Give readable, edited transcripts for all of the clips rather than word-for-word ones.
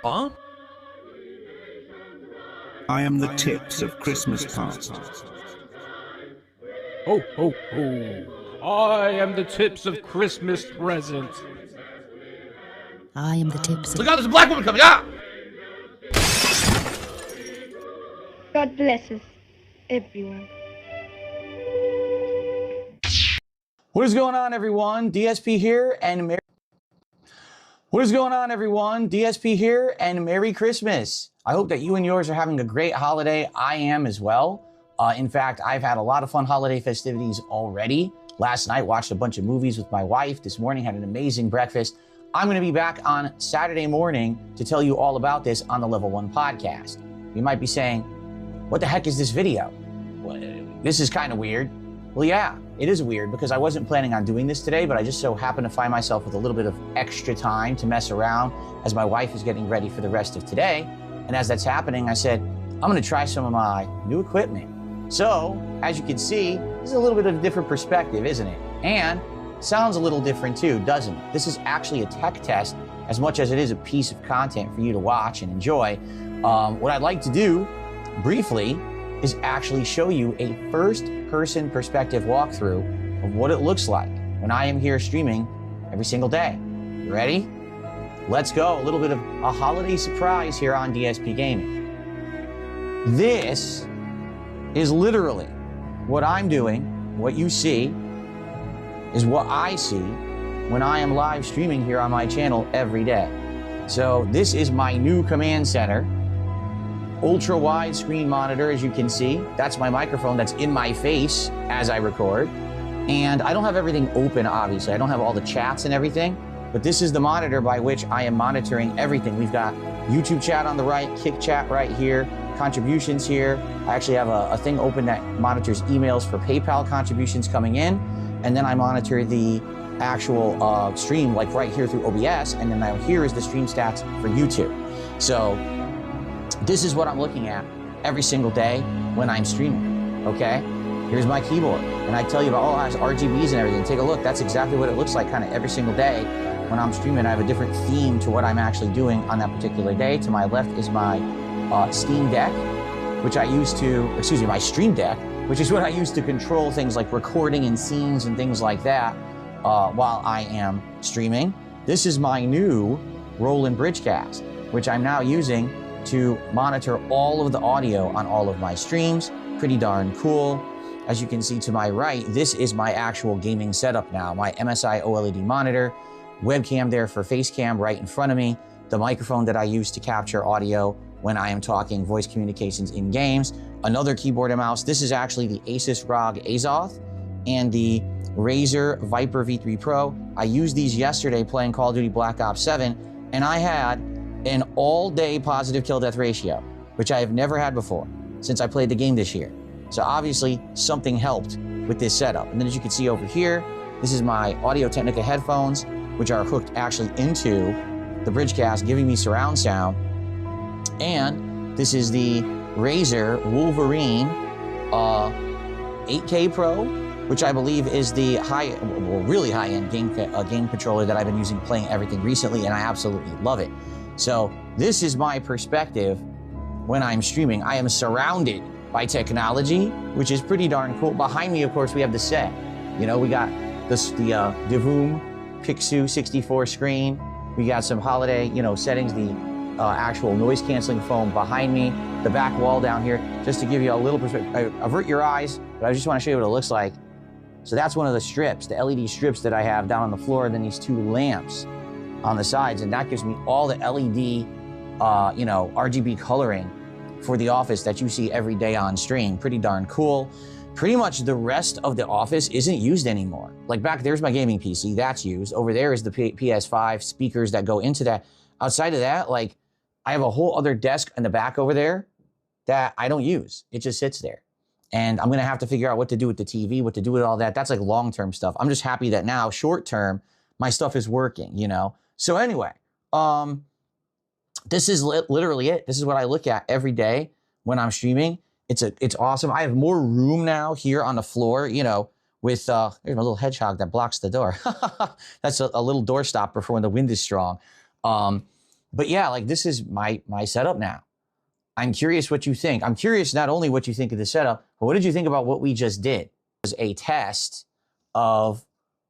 Huh? I am the tips of Christmas past. Ho, ho, ho. I am the tips of Christmas present. I am the tips Look of... out, there's a black woman coming! Ah! God bless us, everyone. What is going on, everyone? DSP here, and What is going on, everyone? DSP here, and Merry Christmas. I hope that you and yours are having a great holiday. I am as well. In fact, I've had a lot of fun holiday festivities already. Last night, watched a bunch of movies with my wife. This morning, had an amazing breakfast. I'm going to be back on Saturday morning to tell you all about this on the Level 1 podcast. You might be saying, what the heck is this video? Well, this is kind of weird. Well, yeah, it is weird because I wasn't planning on doing this today, but I just so happened to find myself with a little bit of extra time to mess around as my wife is getting ready for the rest of today. And as that's happening, I said, I'm going to try some of my new equipment. So, as you can see, this is a little bit of a different perspective, isn't it? And sounds a little different too, doesn't it? This is actually a tech test as much as it is a piece of content for you to watch and enjoy. What I'd like to do briefly is actually show you a first-person perspective walkthrough of what it looks like when I am here streaming every single day. You ready? Let's go. A little bit of a holiday surprise here on DSP Gaming. This is literally what I'm doing. What you see is what I see when I am live streaming here on my channel every day. So this is my new command center. Ultra wide screen monitor, as you can see. That's my microphone that's in my face as I record. And I don't have everything open, obviously. I don't have all the chats and everything, but this is the monitor by which I am monitoring everything. We've got YouTube chat on the right, Kick chat right here, contributions here. I actually have a thing open that monitors emails for PayPal contributions coming in. And then I monitor the actual stream like right here through OBS. And then now here is the stream stats for YouTube. So this is what I'm looking at every single day when I'm streaming, okay? Here's my keyboard. And I tell you about, it has RGBs and everything. Take a look. That's exactly what it looks like kind of every single day when I'm streaming. I have a different theme to what I'm actually doing on that particular day. To my left is my Steam Deck, which I use to, my Stream Deck, which is what I use to control things like recording and scenes and things like that while I am streaming. This is my new Roland Bridgecast, which I'm now using to monitor all of the audio on all of my streams. Pretty darn cool. As you can see to my right, this is my actual gaming setup now. My MSI OLED monitor, webcam there for face cam right in front of me, the microphone that I use to capture audio when I am talking voice communications in games, another keyboard and mouse. This is actually the Asus ROG Azoth and the Razer Viper V3 Pro. I used these yesterday playing Call of Duty Black Ops 7, and I had an all-day positive kill-death ratio, which I have never had before since I played the game this year. So obviously, something helped with this setup. And then as you can see over here, this is my Audio-Technica headphones, which are hooked actually into the Bridgecast, giving me surround sound. And this is the Razer Wolverine 8K Pro, which I believe is the really high-end game controller that I've been using playing everything recently, and I absolutely love it. So this is my perspective when I'm streaming. I am surrounded by technology, which is pretty darn cool. Behind me, of course, we have the set. You know, we got the Divoom Pixu 64 screen. We got some holiday, settings, the actual noise canceling foam behind me, the back wall down here, just to give you a little perspective. Avert your eyes, but I just want to show you what it looks like. So that's one of the strips, the LED strips that I have down on the floor, and then these two lamps on the sides, and that gives me all the LED, RGB coloring for the office that you see every day on stream. Pretty darn cool. Pretty much the rest of the office isn't used anymore. Like back there's my gaming PC, that's used. Over there is the PS5 speakers that go into that. Outside of that, like I have a whole other desk in the back over there that I don't use. It just sits there. And I'm gonna have to figure out what to do with the TV, what to do with all that. That's like long-term stuff. I'm just happy that now, short-term, my stuff is working, So anyway, this is literally it. This is what I look at every day when I'm streaming. It's awesome. I have more room now here on the floor, with, there's my little hedgehog that blocks the door. That's a little door stopper for when the wind is strong. But yeah, like this is my setup now. I'm curious what you think. I'm curious not only what you think of the setup, but what did you think about what we just did? It was a test of,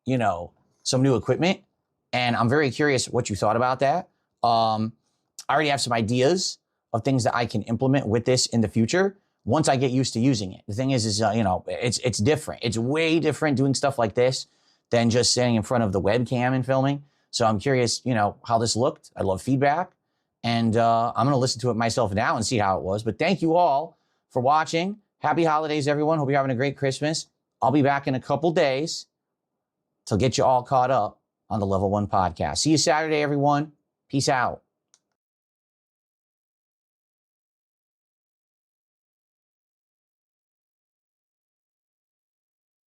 you know, some new equipment. And I'm very curious what you thought about that. I already have some ideas of things that I can implement with this in the future once I get used to using it. The thing is you know, it's different. It's way different doing stuff like this than just standing in front of the webcam and filming. So I'm curious, you know, how this looked. I love feedback. And I'm going to listen to it myself now and see how it was. But thank you all for watching. Happy holidays, everyone. Hope you're having a great Christmas. I'll be back in a couple days to get you all caught up on the Level 1 podcast. See you Saturday, everyone. Peace out.